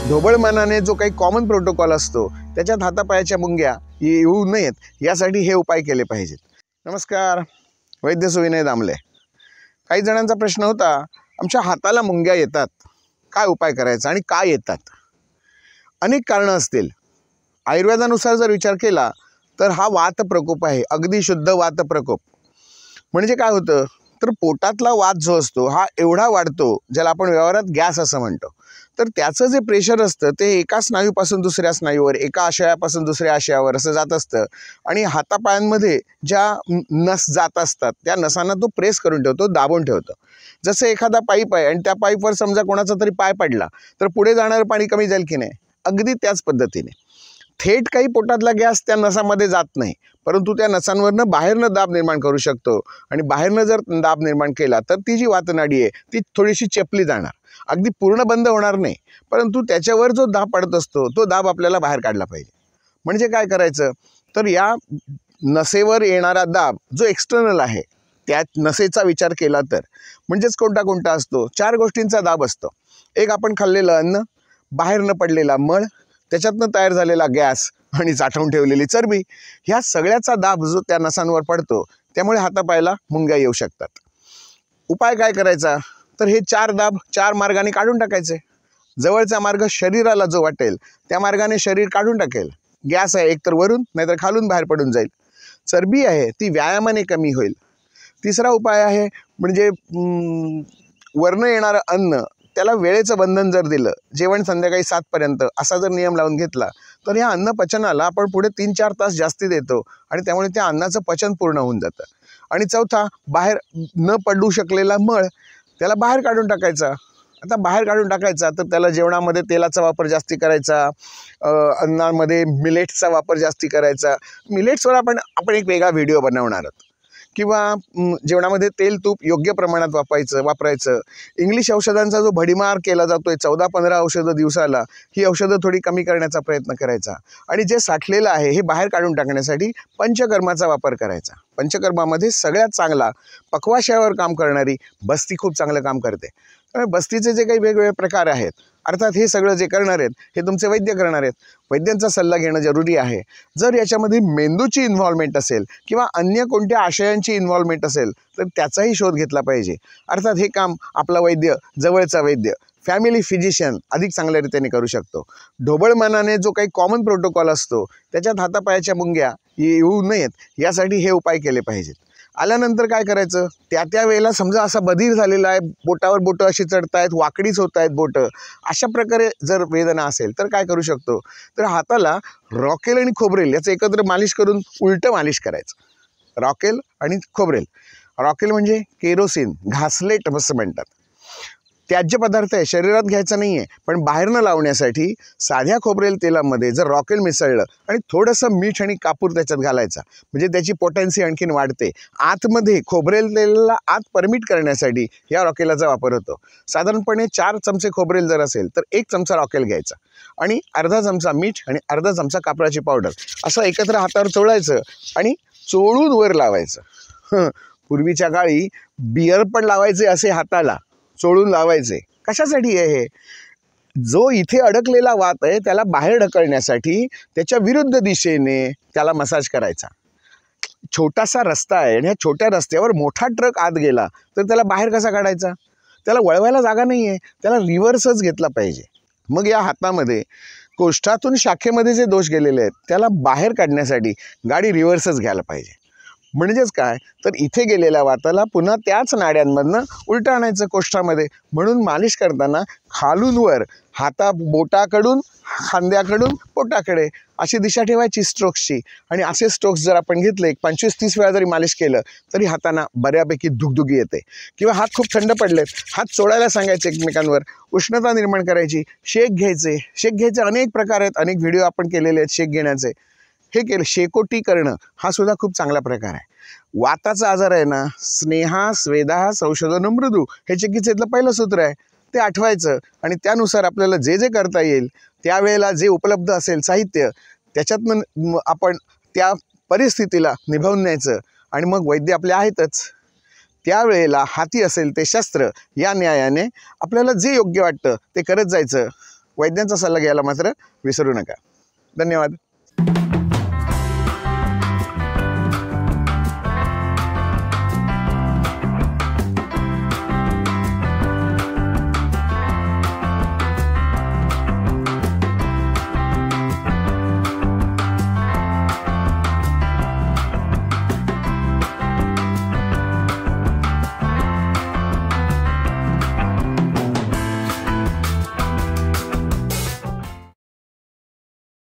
ढोबळ मनाने जो काही कॉमन प्रोटोकॉल असतो त्याच्यात हातापायाच्या मुंग्या येऊ नयेत यासाठी हे उपाय केले पाहिजेत। नमस्कार, वैद्य सुविनय दामले। काही जणांचा प्रश्न होता, आमच्या हाताला मुंग्या येतात, काय उपाय करायचा आणि का येतात? अनेक कारणं असतील। आयुर्वेदानुसार जर विचार केला तर हा वात प्रकोप आहे, अगदी शुद्ध वात प्रकोप। म्हणजे काय होतं तर पोटातला वात जो असतो हा एवढा वाढतो, ज्याला आपण व्यवहारात गॅस असं म्हणतो। तर त्याचं जे प्रेशर असतं ते एका स्नायूपासून दुसऱ्या स्नायूवर, एका आशयापासून दुसऱ्या आशयावर असं जात असतं आणि हातापायांमध्ये ज्या नस जात असतात त्या नसांना तो प्रेस करून ठेवतो, दाबून ठेवतो। जसं एखादा पाईप आहे आणि त्या पाईपवर समजा कोणाचा तरी पाय पडला तर पुढे जाणारं पाणी कमी जाईल की नाही, अगदी त्याच पद्धतीने थेट काही पोटातला गॅस त्या नसामध्ये जात नाही, परंतु त्या नसांवरनं बाहेरनं दाब निर्माण करू शकतो आणि बाहेरनं जर दाब निर्माण केला तर ती जी वातनाडी आहे ती थोडीशी चेपली जाणार, अगदी पूर्ण बंद होणार नाही, परंतु त्याच्यावर जो दाब पडत असतो तो दाब आपल्याला बाहेर काढला पाहिजे। म्हणजे काय करायचं तर या नसेवर येणारा दाब जो एक्सटर्नल आहे त्या नसेचा विचार केला तर म्हणजेच कोणता असतो, 4 गोष्टींचा दाब असतो। एक, आपण खाल्लेलं अन्न, बाहेर न पडलेला मळ, त्याच्यातनं तयार झालेला गॅस आणि साठवून ठेवलेली चरबी, ह्या सगळ्याचा दाब जो त्या नसांवर पडतो त्यामुळे हातापायाला मुंग्या येऊ शकतात। उपाय काय करायचा तर हे 4 दाब 4 मार्गाने काढून टाकायचे। जवळचा मार्ग शरीराला जो वाटेल त्या मार्गाने शरीर काढून टाकेल। गॅस आहे एकतर वरून नाहीतर खालून बाहेर पडून जाईल। चरबी आहे ती व्यायामाने कमी होईल। तिसरा उपाय आहे म्हणजे वरनं येणारं अन्न त्याला वेळेचं बंधन जर दिलं, जेवण संध्याकाळी 7 पर्यंत असा जर नियम लावून घेतला तर या अन्न पचनाला आपण पुढे 3-4 तास जास्ती देतो आणि त्यामुळे त्या अन्नाचं पचन पूर्ण होऊन जातं। आणि चौथा, बाहेर न पडू शकलेला मळ त्याला बाहेर काढून टाकायचा। आता बाहेर काढून टाकायचा तर त्याला जेवणामध्ये तेलाचा वापर जास्ती करायचा, अन्नामध्ये मिलेट्सचा वापर जास्ती करायचा। मिलेट्सवर आपण एक वेगळा व्हिडिओ बनवणार आहोत। किंवा जेवणामध्ये तेल तूप योग्य प्रमाणात वापरायचं। इंग्लिश औषधांचा जो भडीमार केला जातोय 14-15 औषधं दिवसाला, ही औषधं थोडी कमी करण्याचा प्रयत्न करायचा आणि जे साठलेलं आहे हे बाहेर काढून टाकण्यासाठी पंचकर्माचा वापर करायचा। पंचकर्मामध्ये सगळ्यात चांगला पक्वाशयावर काम करणारी बस्ती खूप चांगलं काम करते। त्यामुळे बस्तीचे जे काही वेगवेगळे प्रकार आहेत, अर्थात हे सगळं जे करणार आहेत हे तुमचे वैद्य करणार आहेत, वैद्यांचा सल्ला घेणं जरुरी आहे। जर याच्यामध्ये मेंदूची इन्व्हॉल्वमेंट असेल किंवा अन्य कोणत्या आशयांची इन्व्हॉल्वमेंट असेल तर त्याचाही शोध घेतला पाहिजे। अर्थात हे काम आपला वैद्य, जवळचा वैद्य, फॅमिली फिजिशियन अधिक चांगल्या रीतीने करू शकतो। ढोबळ मनाने जो काही कॉमन प्रोटोकॉल असतो त्याच्यात हातापायाच्या मुंग्या येऊ नयेत यासाठी हे उपाय केले पाहिजेत। आल्यानंतर काय करायचं, त्या वेळेला समजा असा बधीर झालेला आहे, बोटावर बोटं अशी चढतायत, वाकडीच होत आहेत बोटं, अशा प्रकारे जर वेदना असेल तर काय करू शकतो तर हाताला रॉकेल आणि खोबरेल याचं एकत्र मालिश करून उलटं मालिश करायचं। रॉकेल आणि खोबरेल, रॉकेल म्हणजे केरोसिन, घासलेट असं म्हणतात। त्याज्य पदार्थ आहे, शरीरात घ्यायचा नाही आहे, पण बाहेरनं लावण्यासाठी साध्या खोबरेल तेलामध्ये जर रॉकेल मिसळलं आणि थोडंसं मीठ आणि कापूर त्याच्यात घालायचा म्हणजे त्याची पोटेन्सी आणखीन वाढते। आतमध्ये खोबरेल तेलाला आत परमिट करण्यासाठी या रॉकेलाचा वापर होतो। साधारणपणे 4 चमचे खोबरेल जर असेल तर 1 चमचा रॉकेल घ्यायचा आणि अर्धा चमचा मीठ आणि अर्धा चमचा कापराची पावडर असं एकत्र हातावर चोळायचं आणि चोळून वर लावायचं। पूर्वीच्या काळी बियर पण लावायचे असे हाताला चोळून लावायचे। कशासाठी आहे हे? जो इथे अडकलेला वात आहे त्याला बाहेर ढकलण्यासाठी त्याच्या विरुद्ध दिशेने त्याला मसाज करायचा। छोटासा रस्ता आहे आणि ह्या छोट्या रस्त्यावर मोठा ट्रक आत गेला तर त्याला बाहेर कसा काढायचा? त्याला वळवायला जागा नाही आहे, त्याला रिव्हर्सच घेतला पाहिजे। मग या हातामध्ये कोष्ठातून शाखेमध्ये जे दोष गेलेले आहेत त्याला बाहेर काढण्यासाठी गाडी रिव्हर्सच घ्यायला पाहिजे। म्हणजेच काय तर इथे गेलेल्या वाताला पुन्हा त्याच नाड्यांमधनं उलटं आणायचं कोष्ठामध्ये। म्हणून मालिश करताना खालून वर, बोटाकडून खांद्याकडून पोटाकडे अशी दिशा ठेवायची स्ट्रोक्सची। आणि असे स्ट्रोक्स जर आपण घेतले 25-30 वेळा जरी मालिश केलं तरी हातांना बऱ्यापैकी दुगदुगी येते। किंवा हात खूप थंड पडलेत, हात चोळायला सांगायचे एकमेकांवर, उष्णता निर्माण करायची, शेक घ्यायचे अनेक प्रकार आहेत, अनेक व्हिडिओ आपण केलेले आहेत शेक घेण्याचे। हे केलं, शेकोटी करणं हा सुद्धा खूप चांगला प्रकार आहे। वाताचा आजार आहे ना, स्नेहा स्वेदा संशोधन मृदू हे चिकित्सेतलं पहिलं सूत्र आहे, ते आठवायचं आणि त्यानुसार आपल्याला जे जे करता येईल त्यावेळेला जे उपलब्ध असेल साहित्य त्याच्यातनं आपण त्या परिस्थितीला निभावून न्यायचं आणि मग वैद्य आपले आहेतच। त्यावेळेला हाती असेल ते शस्त्र या न्यायाने आपल्याला जे योग्य वाटतं ते करत जायचं। वैद्यांचा सल्ला घ्यायला मात्र विसरू नका. धन्यवाद.